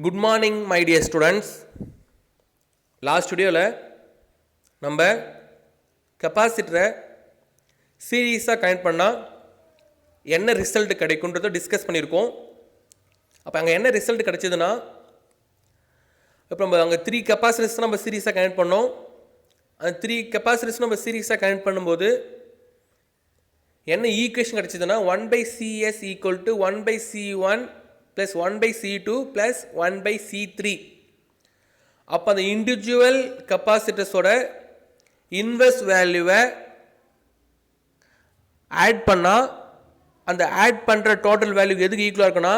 Good morning my dear students. Last வீடியோவில் நம்ம கெப்பாசிட்டரை சீரீஸாக connect பண்ணால் என்ன ரிசல்ட் கிடைக்குன்றதை டிஸ்கஸ் பண்ணியிருக்கோம். அப்போ அங்கே என்ன ரிசல்ட் கிடைச்சதுன்னா, இப்போ நம்ம அங்கே 3 கெப்பாசிட்டர்ஸ் நம்ம சீரீஸாக கனெக்ட் பண்ணோம். அந்த 3 கெப்பாசிட்டர்ஸ் நம்ம சீரீஸாக கனெக்ட் பண்ணும்போது என்ன ஈக்குவேஷன் கிடைச்சதுன்னா 1/CS = 1/C1 + 1/C2 + 1/C3. அப்போ அந்த இண்டிவிஜுவல் கெப்பாசிட்டர்ஸோட இன்வெர்ஸ் வேல்யூவை ஆட் பண்ணால் அந்த ஆட் பண்ணுற டோட்டல் வேல்யூ எதுக்கு ஈக்குவலாக இருக்குன்னா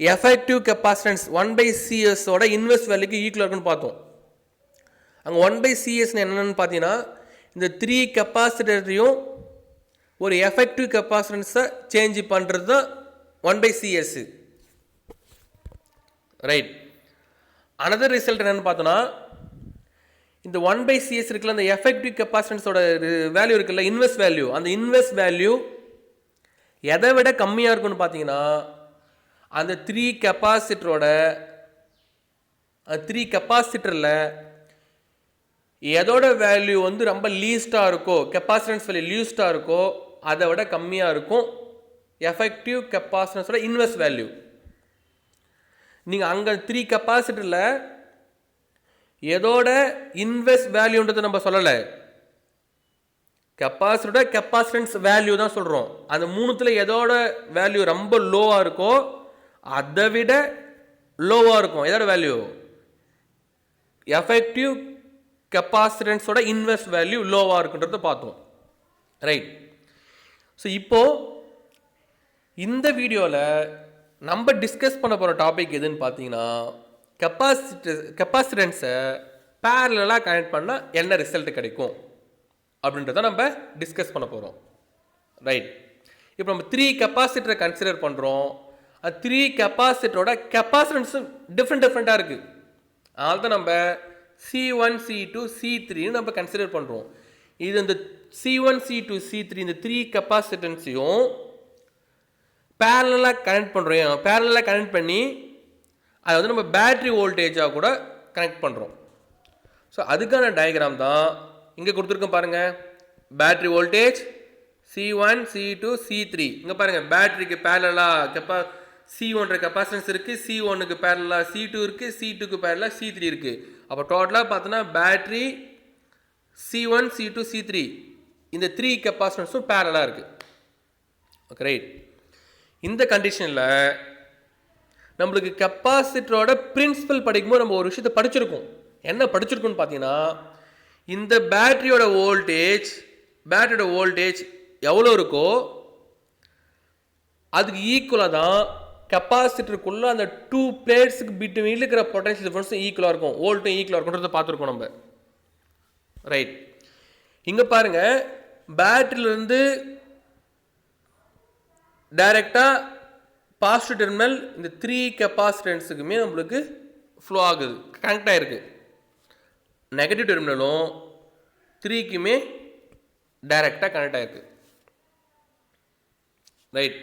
எஃபெக்டிவ் கெப்பாசிட்டன்ஸ் 1/CS இன்வெர்ஸ் வேல்யூக்கு ஈக்குவலாக இருக்குன்னு பார்த்தோம். அங்கே 1/CS என்னென்னு பார்த்தீங்கன்னா இந்த 3 கெப்பாசிட்டரையும் ஒரு எஃபெக்டிவ் கெப்பாசிட்டன்ஸை சேஞ்ச் பண்ணுறது தான் 1/CS. ரைட். அனதர் ரிசல்ட் என்னென்னு பார்த்தோன்னா இந்த 1/CS இருக்குல்ல, அந்த எஃபெக்டிவ் கெப்பாசிட்டன்ஸோட வேல்யூ இருக்குல்ல, இன்வெர்ஸ் வேல்யூ, அந்த இன்வெர்ஸ் வேல்யூ எதை விட கம்மியாக இருக்குன்னு பார்த்தீங்கன்னா அந்த 3 கெப்பாசிட்டரில் எதோட வேல்யூ ரொம்ப லீஸ்டாக இருக்கோ, கெப்பாசிட்டன்ஸ் வேல்யூ லீஸ்டாக இருக்கோ அதை விட கம்மியாக இருக்கும் எஃபெக்டிவ் கெப்பாசிட்டன்ஸோட இன்வெர்ஸ் வேல்யூ. நீங்கள் அங்கே 3 கெப்பாசிட்டரில் எதோட இன்வெர்ஸ் வேல்யூன்றதை நம்ம சொல்லலை, கெப்பாசிட்டரோட கெப்பாசிட்டன்ஸ் வேல்யூ தான் சொல்கிறோம். அந்த மூணுத்தில் எதோட வேல்யூ ரொம்ப லோவாக இருக்கோ அதை விட லோவாக இருக்கும் எதோட வேல்யூ, எஃபெக்டிவ் கெப்பாசிட்டன்ஸோட இன்வெர்ஸ் வேல்யூ லோவாக இருக்குன்றதை பார்த்தோம். ரைட். ஸோ இப்போது இந்த வீடியோவில் நம்ம டிஸ்கஸ் பண்ண போகிற டாபிக் எதுன்னு பார்த்தீங்கன்னா கெப்பாசிட்டன்ஸை பேரலாக கனெக்ட் பண்ணால் என்ன ரிசல்ட் கிடைக்கும் அப்படின்றத நம்ம டிஸ்கஸ் பண்ண போகிறோம். ரைட். இப்போ நம்ம 3 கெப்பாசிட்டரை கன்சிடர் பண்ணுறோம். அது 3 கெப்பாசிட்டரோட கெப்பாசிட்டன்ஸும் டிஃப்ரெண்ட்டாக இருக்குது. அதனால தான் நம்ம C1, C2, C3 நம்ம கன்சிடர் பண்ணுறோம். இது இந்த C1, C2, C3 இந்த 3 கெப்பாசிட்டன்ஸையும் பேரலாக கனெக்ட் பண்ணுறோம். பேரலாக கனெக்ட் பண்ணி அதை நம்ம பேட்ரி வோல்டேஜாக கூட கனெக்ட் பண்ணுறோம். ஸோ அதுக்கான டயக்ராம் தான் இங்கே கொடுத்துருக்கோம் பாருங்கள். Battery voltage C1, C2, C3. இங்கே பாருங்கள், பேட்ரிக்கு பேரலாக C1 கெப்பாசிட்டன்ஸ் இருக்குது, C1க்கு பேரலாக C2 இருக்குது, C2க்கு பேரலாக C3 இருக்குது. அப்போ டோட்டலாக பார்த்தோன்னா பேட்ரி C1, C2, C3 இந்த 3 கெப்பாசிட்டன்ஸும் பேரலாக இருக்குது. Okay, right. இந்த கண்டிஷனில் நம்மளுக்கு கெப்பாசிட்டரோட பிரின்சிபல் படிக்கும்போது நம்ம ஒரு விஷயத்தை படிச்சிருக்கோம். என்ன படிச்சிருக்கோன்னு பார்த்தீங்கன்னா இந்த பேட்டரியோட வோல்டேஜ் எவ்வளோ இருக்கோ அதுக்கு ஈக்குவலாக தான் கெப்பாசிட்டருக்குள்ளே அந்த 2 பிளேட்ஸுக்கு பிட்வீன் இருக்கிற பொட்டன்ஷியல் டிஃபரன்ஸும் ஈக்குவலாக இருக்கும், வோல்ட்டும் ஈக்குவலாக இருக்குன்றதை பார்த்துருக்கோம் நம்ம. ரைட். இங்கே பாருங்கள், பேட்டரியிலேருந்து டைரெக்டாக பாசிட்டிவ் டெர்மினல் இந்த 3 கெப்பாசிட்டன்ஸுக்குமே நம்மளுக்கு ஃப்ளோ ஆகுது, கனெக்ட் ஆகிருக்கு. நெகட்டிவ் டெர்மினலும் 3க்குமே டைரெக்டாக கனெக்ட் ஆகிருக்கு. ரைட்.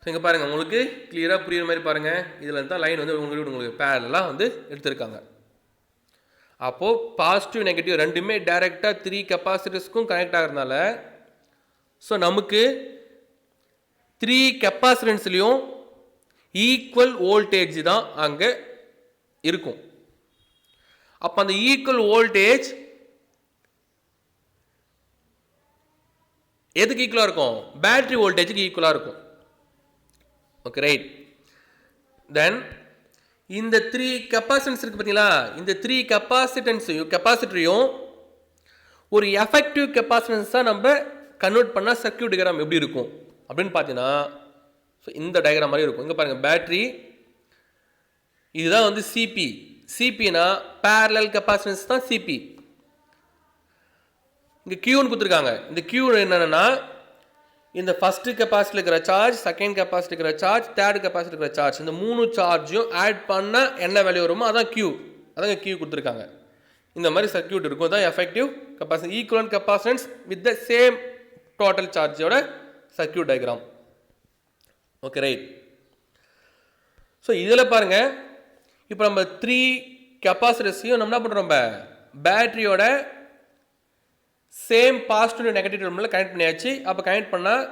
ஸோ இங்கே பாருங்கள், உங்களுக்கு கிளியராக புரியுற மாதிரி பாருங்கள். இதில் தான் லைன் உங்களுக்கு பேரலாக எடுத்திருக்காங்க. அப்போது பாசிட்டிவ் நெகட்டிவ் ரெண்டுமே டைரெக்டாக 3 கெப்பாசிட்டர்ஸ்க்கும் கனெக்ட் ஆகிறதுனால ஸோ நமக்கு 3 கெப்பாசிட்டன்ஸ்லேயும் ஈக்குவல் வோல்டேஜ் தான் அங்கே இருக்கும். அப்போ அந்த ஈக்குவல் வோல்டேஜ் எதுக்கு ஈக்குவலாக இருக்கும், பேட்டரி வோல்டேஜுக்கு ஈக்குவலாக இருக்கும். Okay, right. தென் இந்த 3 கெப்பாசிட்டன்ஸ் இருக்குது பார்த்தீங்களா, இந்த 3 கெப்பாசிட்டரையும் ஒரு எஃபெக்டிவ் கெப்பாசிட்டன்ஸாக நம்ம கன்வெர்ட் பண்ணால் சர்க்யூட் டயக்ராம் எப்படி இருக்கும் அப்படின்னு பார்த்தீங்கன்னா ஸோ இந்த டயக்ராம் மாதிரி இருக்கும். இங்கே பாருங்கள், பேட்ரி இதுதான் சிபினா பேரலல் கெப்பாசிட்டன்ஸ் தான் சிபி. இங்கே கியூன்னு கொடுத்துருக்காங்க. இந்த கியூ என்னென்னா இந்த ஃபஸ்ட்டு கெப்பாசிட்டியில் இருக்கிற சார்ஜ், செகண்ட் கெப்பாசிட்டி இருக்கிற சார்ஜ், தேர்ட் கெப்பாசிட்டி இருக்கிற சார்ஜ், இந்த 3 சார்ஜையும் ஆட் பண்ணால் என்ன வேல்யூ வருமோ அதான் கியூ. அதாங்க கியூ கொடுத்துருக்காங்க. இந்த மாதிரி சர்க்யூட் இருக்கும். தான் effective capacity, equivalent capacitance with the same total சார்ஜோட circuit diagram. Okay, right. So இதில் பாருங்கள், இப்போ நம்ம 3 கெப்பாசிட்டர்ஸையும் நம்ம என்ன பண்ணுறோம், நம்ம பேட்டரியோட same positive negative terminal connect பண்ணியாச்சு. அப்போ கனெக்ட் பண்ணால்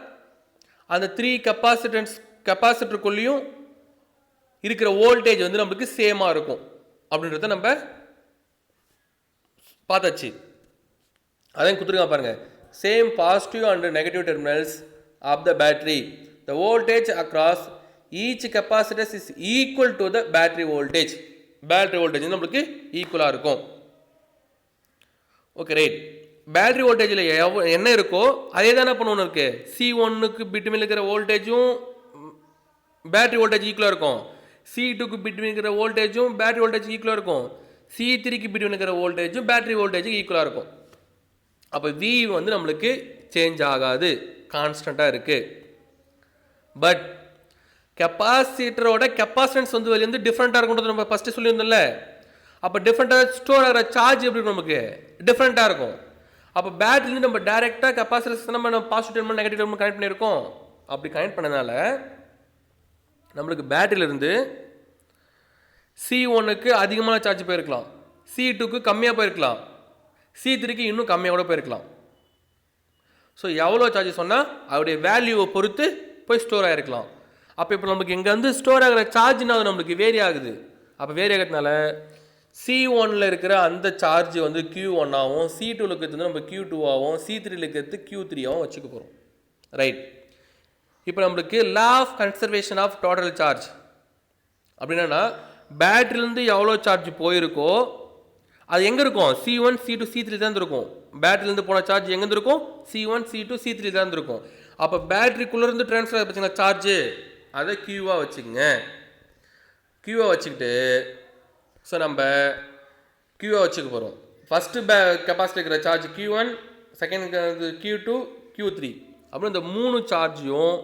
அந்த 3 கெப்பாசிட்டருக்குள்ளேயும் இருக்கிற வோல்டேஜ் வந்து நம்மளுக்கு சேமாக இருக்கும் அப்படின்றத நம்ம பார்த்தாச்சு. அதான் கொடுத்துருக்காங்க பாருங்கள், same positive and negative terminals of the battery, the voltage across each capacitors is equal to the battery voltage. Battery voltage நம்மளுக்கு ஈக்குவலாக இருக்கும். Okay right. பேட்டரி வோல்டேஜில் என்ன இருக்கோ அதே தானே பண்ணணும் இருக்கு. C1க்கு பிட்வீன் இருக்கிற வோல்டேஜும் பேட்டரி வோல்டேஜ் ஈக்குவலாக இருக்கும். C2க்கு பிட்வீன் இருக்கிற வோல்டேஜும் பேட்டரி வோல்டேஜ் ஈக்குவலாக இருக்கும். C3க்கு பிட்வீன் இருக்கிற வோல்டேஜும் பேட்டரி வோல்டேஜ் ஈக்குவலாக இருக்கும். அப்போ V வந்து நம்மளுக்கு சேஞ்ச் ஆகாது, கான்ஸ்டண்ட்டாக இருக்குது. பட் கெப்பாசிட்டரோட கெப்பாசிட்டன்ஸ் வந்து வெளியே வந்து டிஃப்ரெண்ட்டாக இருக்கும்ன்றது நம்ம ஃபஸ்ட்டு சொல்லியிருந்தோம்ல. அப்போ டிஃப்ரெண்ட்டாக ஸ்டோர் ஆகிற சார்ஜ் எப்படி இருக்கும், நமக்கு டிஃப்ரெண்ட்டாக இருக்கும். அப்போ பேட்டரிலேருந்து நம்ம டேரெக்டாக கெப்பாசிட்டர்ஸ் நம்ம positive terminal negative terminal connect பண்ணியிருக்கோம். அப்படி கனெக்ட் பண்ணனால நம்மளுக்கு பேட்டரியிலேருந்து C1க்கு அதிகமான சார்ஜ் போயிருக்கலாம், C2க்கு கம்மியாக போயிருக்கலாம், C3க்கு இன்னும் கம்மியாக கூட போயிருக்கலாம். ஸோ எவ்வளோ சார்ஜ் சொன்னால் அவருடைய வேல்யூவை பொறுத்து போய் ஸ்டோர் ஆகிருக்கலாம். அப்போ இப்போ நமக்கு இங்கே வந்து ஸ்டோர் ஆகிற சார்ஜ்னா அது நம்மளுக்கு வேரி ஆகுது. அப்போ வேரி ஆகிறதுனால C1ல் இருக்கிற அந்த சார்ஜ் வந்து Q1 ஆகும், C2ல் இருக்கிறது நம்ம Q2 ஆகும், C3ல் இருக்கிறது Q3 ஆகும் வச்சுக்க போகிறோம். ரைட். இப்போ நம்மளுக்கு law of conservation of total charge அப்படின்னா பேட்டரியிலேருந்து எவ்வளோ சார்ஜ் போயிருக்கோ அது எங்கே இருக்கும், C1 C2 C3 தான் இருக்கும். பேட்டரியிலேருந்து போன சார்ஜ் எங்கேருந்து இருக்கும், C1 C2 C3 தான் இருக்கும். அப்போ பேட்டரிக்குள்ளேருந்து ட்ரான்ஸ்ஃபர் ஆகிடுச்சுங்களா சார்ஜு, அதை Qவாக வச்சுக்கோங்க. Qவாக வச்சுக்கிட்டு ஸோ நம்ம Qவாக வச்சுக்க போகிறோம். ஃபஸ்ட்டு கெப்பாசிட்டி இருக்கிற charge Q1, second Q2 Q3 அப்புறம் இந்த 3 சார்ஜையும்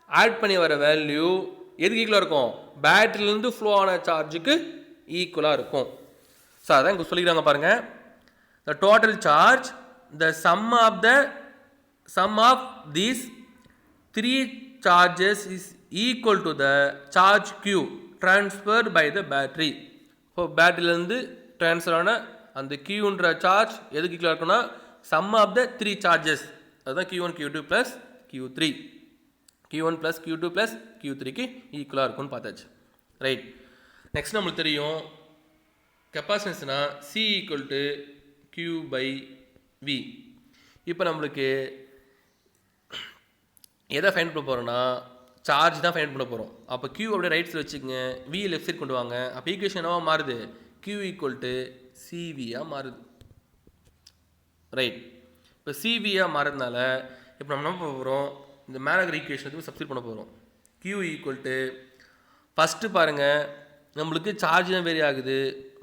ஆட் பண்ணி வர வேல்யூ எதுக்கு ஈக்குவலாக இருக்கும், பேட்டரியிலேருந்து ஃப்ளோ ஆன சார்ஜுக்கு ஈக்குவலாக இருக்கும். ஸோ அதான் இங்கே சொல்லிக்கிறாங்க பாருங்கள், the total charge the sum of these 3 charges is equal to the charge Q transferred by the battery. இப்போ பேட்டரியிலேருந்து ட்ரான்ஸ்ஃபர் ஆன அந்த Qன்ற சார்ஜ் எதுக்கு ஈக்குவலாக இருக்குன்னா sum of the 3 சார்ஜஸ், அதுதான் Q1 Q2 + Q3, Q1 + Q2 + Q3க்கு ஈக்குவலாக இருக்கும்னு பார்த்தாச்சு. ரைட். நெக்ஸ்ட் நம்மளுக்கு தெரியும் கெப்பாசிட்டன்ஸ்னா C = Q/V. இப்போ நம்மளுக்கு எதை ஃபைண்ட் பண்ண போகிறோன்னா சார்ஜ் தான் ஃபைண்ட் பண்ண போகிறோம். அப்போ Q அப்படியே ரைட் சைடு வச்சுக்கோங்க, V லெஃப்ட் சைடு கொண்டு வாங்க. அப்போ ஈக்குவேஷன் என்னவா மாறுது, Q = CV-யாக மாறுது. ரைட். இப்போ CV-யாக மாறுறதுனால இப்போ நம்ம என்ன பண்ண போகிறோம், இந்த மேலே இருக்கிற ஈக்குவேஷனுக்கு சப்ஸ்டிட் பண்ண போகிறோம். Q ஃபஸ்ட்டு பாருங்கள் நம்மளுக்கு சார்ஜ் தான் வேரி ஆகுது,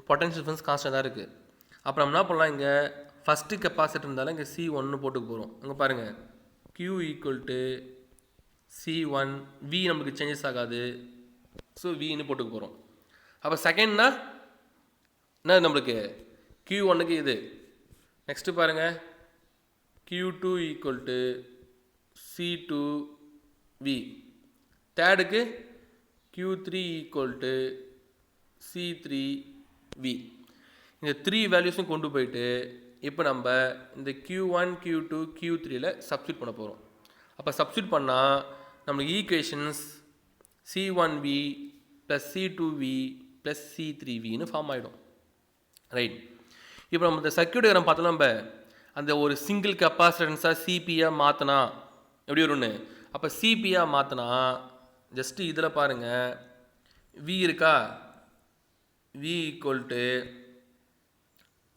பொட்டன்ஷியல் டிஃபரன்ஸ் கான்ஸ்டன்ட் தான் இருக்குது. அப்புறம் நம்ம என்ன பண்ணலாம், இங்கே ஃபஸ்ட்டு கெப்பாசிட்டர் இருந்தாலும் இங்கே C1 போட்டுக்க போகிறோம். இங்கே பாருங்கள் Q = C1, V நம்மளுக்கு சேஞ்சஸ் ஆகாது, ஸோ Vன்னு போட்டுக்க போகிறோம். அப்போ செகண்ட்னா என்ன நம்மளுக்கு Q1க்கு இது. நெக்ஸ்ட்டு பாருங்கள் Q2 = C2V. தேர்டுக்கு Q3 = C3V. இந்த 3 வேல்யூஸும் கொண்டு போயிட்டு இப்போ நம்ம இந்த Q1 Q2 Q3ல் சப்ஸ்டிட் பண்ண போகிறோம். அப்போ சப்ஸ்டிட் பண்ணால் நம்மளுக்கு ஈக்குவேஷன்ஸ் C1V + C2V + C3Vன்னு ஃபார்ம் ஆகிடும். ரைட். இப்போ நம்ம இந்த சர்க்யூட் டயக்ராம் பார்த்தோம்னா நம்ம அந்த ஒரு சிங்கிள் கெப்பாசிட்டன்ஸாக CP-யாக மாற்றினா எப்படி வரும்னு, அப்போ CP-யாக மாற்றினா ஜஸ்ட்டு இதில் பாருங்கள் V இருக்கா, V =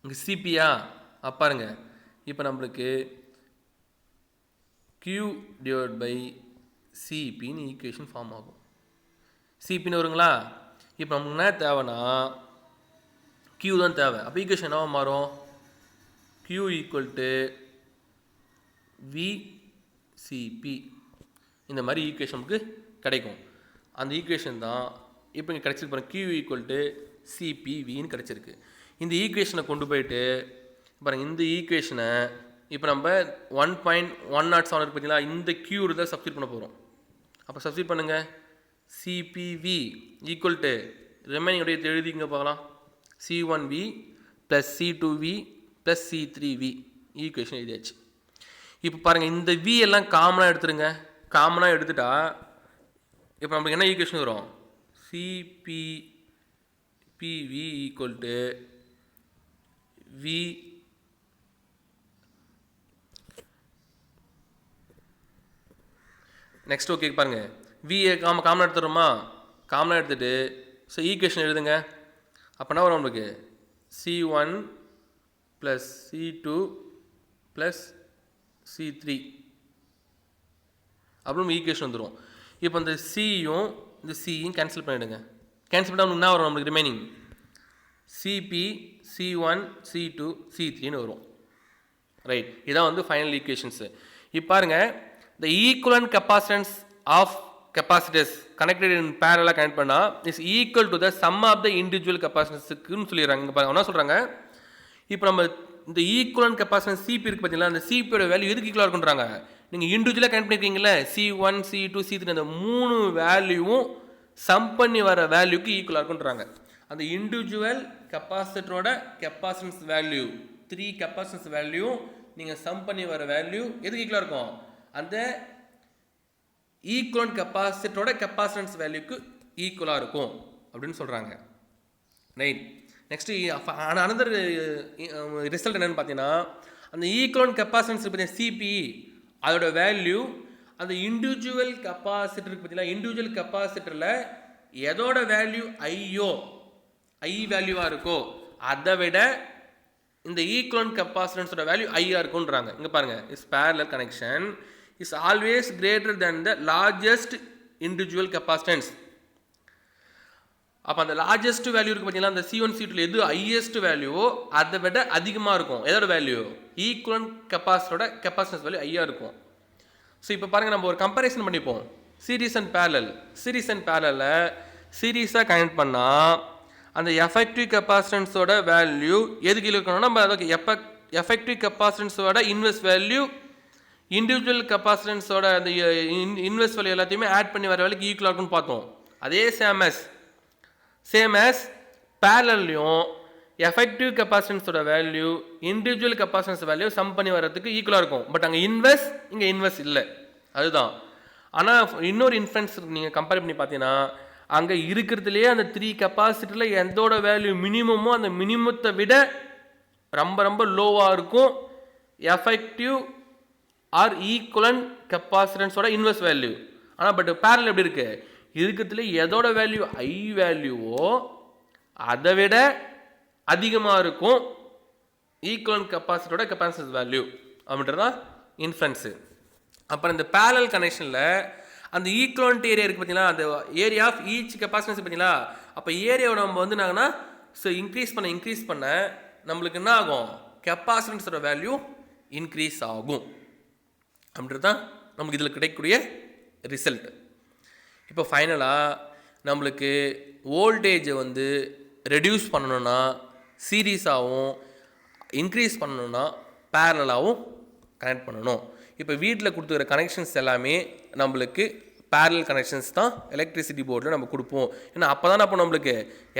இங்கே CP-யா பாருங்க. இப்போ நம்மளுக்கு Q/CPன்னு ஈக்குவேஷன் ஃபார்ம் ஆகும். CPன்னு வருங்களா. இப்போ நமக்கு என்ன தேவைன்னா Q தான் தேவை. அப்போ ஈக்குவேஷன் என்னவா மாறும், Q = VCP. இந்த மாதிரி ஈக்குவேஷன் நமக்கு கிடைக்கும். அந்த ஈக்குவேஷன் தான் இப்போ இங்கே கிடச்சிருக்கு பாருங்கள், Q = CPVன்னு கிடச்சிருக்கு. இந்த ஈக்குவேஷனை கொண்டு போயிட்டு பாருங்கள், இந்த ஈக்குவேஷனை இப்போ நம்ம 1.107 இருக்கு பார்த்தீங்களா, இந்த Q தான் சப்ஸ்டிட் பண்ண போகிறோம். அப்போ சப்ஸ்டிட் பண்ணுங்கள், சிபிவி ஈக்குவல் டு ரிமைனிங் உடைய எழுதிங்க பார்க்கலாம் C1V plus C2V plus C3V equation எழுதியாச்சு. இப்போ பாருங்கள் இந்த V எல்லாம் காமனாக எடுத்துருங்க. காமனாக எடுத்துட்டா இப்போ நம்மளுக்கு என்ன ஈக்குவேஷன் வரும் CPV equal to V next okay பாருங்கள் விஏ காமனாக எடுத்துடுறோமா காமனாக எடுத்துகிட்டு ஸோ ஈக்குவேஷன் எழுதுங்க. அப்போனா வரும் நம்மளுக்கு C1 plus C2 plus C3 அப்புறம் ஈக்குவேஷன் வந்துடும். இப்போ இந்த சியும் இந்த சியும் கேன்சல் பண்ணிவிடுங்க. கேன்சல் பண்ணால் என்ன வரும் நம்மளுக்கு ரிமைனிங் CP C1 C2 C3ன்னு வரும். ரைட், இதான் வந்து ஃபைனல் ஈக்குவேஷன்ஸு. இப்போ பாருங்கள் the equivalent capacitance of capacitors connected in parallel connect பண்ணால் is equal to the sum of the individual கெப்பாசிட்டன்ஸுக்குன்னு சொல்லிடுறாங்க. இங்கே பாருங்க என்ன சொல்கிறாங்க, இப்போ நம்ம இந்த ஈக்குவலன்ட் கெப்பாசிட்டன்ஸ் சிபி இருக்குது பார்த்தீங்களா, அந்த சிபியோட வேல்யூ எதுக்கு ஈக்குவலாக இருக்குன்றாங்க. நீங்கள் இண்டிவிஜுவலாக கனெக்ட் பண்ணியிருக்கீங்களே C1 C2 C3 அந்த 3 வேல்யூவும் சம் பண்ணி வர வேல்யூக்கு ஈக்குவலாக இருக்குன்றாங்க. அந்த இண்டிவிஜுவல் கெப்பாசிட்டரோட கெப்பாசிட்டன்ஸ் வேல்யூ 3 கெப்பாசிட்டன்ஸ் வேல்யூ நீங்கள் சம் பண்ணி வர வேல்யூ எதுக்கு ஈக்குவலாக இருக்கும், அந்த ஈக்குவலன்ட் கெப்பாசிட்டரோட கெப்பாசிட்டன்ஸ் வேல்யூக்கு ஈக்குவலாக இருக்கும் அப்படின்னு சொல்கிறாங்க. ரைட், நெக்ஸ்ட்டு அனதர் ரிசல்ட் என்னென்னு பார்த்தீங்கன்னா, அந்த ஈக்குவலன்ட் கெப்பாசிட்டன்ஸ் பார்த்தீங்கன்னா சிபி அதோட வேல்யூ அந்த இண்டிவிஜுவல் கெப்பாசிட்டருக்கு பார்த்தீங்கன்னா இண்டிவிஜுவல் கெப்பாசிட்டரில் எதோட வேல்யூ ஐ வேல்யூவாக இருக்கோ அதை விட இந்த ஈக்குவலன்ட் கெப்பாசிட்டன்ஸோட வேல்யூ ஐயாக இருக்குன்றாங்க. இங்கே பாருங்கள், is parallel connection is always greater than the largest individual capacitance. அப்போ அந்த லார்ஜஸ்ட் வேல்யூ இருக்குது பார்த்தீங்களா, அந்த C1 C2 எது ஹையஸ்ட் வேல்யூவோ அதை விட அதிகமாக இருக்கும். எதோட வேல்யூ ஈக்குவலன்ட் கெப்பாசிட்டரோட கெப்பாசிட்டன்ஸ் வேல்யூ ஐயாக இருக்கும். ஸோ இப்போ பாருங்கள், நம்ம ஒரு கம்பேரிசன் பண்ணிப்போம் series and parallel. Series and பேரலில் சீரீஸாக கனெக்ட் பண்ணால் அந்த எஃபெக்டிவ் கெப்பாசிட்டன்ஸோட வேல்யூ எதுக்கு இருக்கணும்னா நம்ம அதுக்கு எஃபெக்டிவ் கெப்பாசிட்டன்ஸோட இன்வெர்ஸ் வேல்யூ இண்டிவிஜுவல் கெப்பாசிட்டன்ஸோட அந்த இன்வெர்ஸ் வேல்யூ எல்லாத்தையுமே ஆட் பண்ணி வர வேலைக்கு ஈக்குவலாக இருக்குன்னு பார்த்தோம். அதே சேம் as பேரலையும் எஃபெக்டிவ் கெப்பாசிட்டன்ஸோட value individual capacitance value sum பண்ணி வர்றதுக்கு ஈக்குவலாக இருக்கும். பட் அங்கே இங்கே இன்வெர்ஸ் இல்லை, அதுதான். ஆனால் இன்னொரு இன்ஃபரன்ஸ் நீங்கள் கம்பேர் பண்ணி பார்த்தீங்கன்னா அங்கே இருக்கிறதுலேயே அந்த 3 கெப்பாசிட்டரில் எந்தோட வேல்யூ மினிமமோ அந்த மினிமத்தை விட ரொம்ப ரொம்ப லோவாக இருக்கும் எஃபெக்டிவ் ஆர் ஈக்குவலன்ட் கெப்பாசிட்டன்ஸோட இன்வெர்ஸ் வேல்யூ. ஆனால் பட் பேரல் எப்படி இருக்கு, இருக்கிறதுல எதோட வேல்யூ ஐ வேல்யூவோ அதை விட அதிகமாக இருக்கும் ஈக்குவலன்ட் கெப்பாசிட்டரோட கெப்பாசிட்டன்ஸ் வேல்யூ அப்படின்றதான் இன்ஃபரன்ஸு. அப்புறம் இந்த பேரல் கனெக்ஷனில் அந்த ஈக்குவலன்ட் ஏரியா இருக்குது பார்த்தீங்களா, அந்த ஏரியா ஆஃப் ஈச் கெப்பாசிட்டன்ஸ் பார்த்தீங்களா, அப்போ ஏரியாவை நம்ம வந்து நாங்கன்னா ஸோ இன்க்ரீஸ் பண்ண நம்மளுக்கு என்ன ஆகும், கெப்பாசிட்டன்ஸோட வேல்யூ இன்க்ரீஸ் ஆகும் அப்படின்றது தான் நமக்கு இதில் கிடைக்கக்கூடிய ரிசல்ட். இப்போ ஃபைனலாக நம்மளுக்கு வோல்டேஜை வந்து ரெடியூஸ் பண்ணணுன்னா சீரீஸாகவும் இன்க்ரீஸ் பண்ணணுன்னா பேரலாகவும் கனெக்ட் பண்ணணும். இப்போ வீட்டில் கொடுத்துக்கிற கனெக்ஷன்ஸ் எல்லாமே நம்மளுக்கு பேரலல் கனெக்ஷன்ஸ் தான் எலக்ட்ரிசிட்டி போர்டில் நம்ம கொடுப்போம். ஏன்னா அப்போ தான் அப்போ நம்மளுக்கு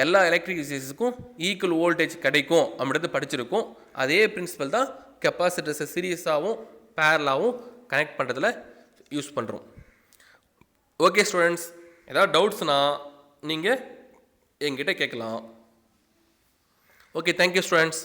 எல்லா எலக்ட்ரிசிட்டிஸுக்கும் ஈக்குவல் வோல்டேஜ் கிடைக்கும் அப்படின்றது படிச்சிருக்கும். அதே பிரின்சிபல் தான் கெப்பாசிட்டர்ஸை சீரீஸாகவும் பேரலாகவும் கனெக்ட் பண்ணுறதுல யூஸ் பண்ணுறோம். ஓகே ஸ்டூடெண்ட்ஸ், ஏதாவது டவுட்ஸ்னால் நீங்கள் எங்கிட்ட கேட்கலாம். Okay, thank you students.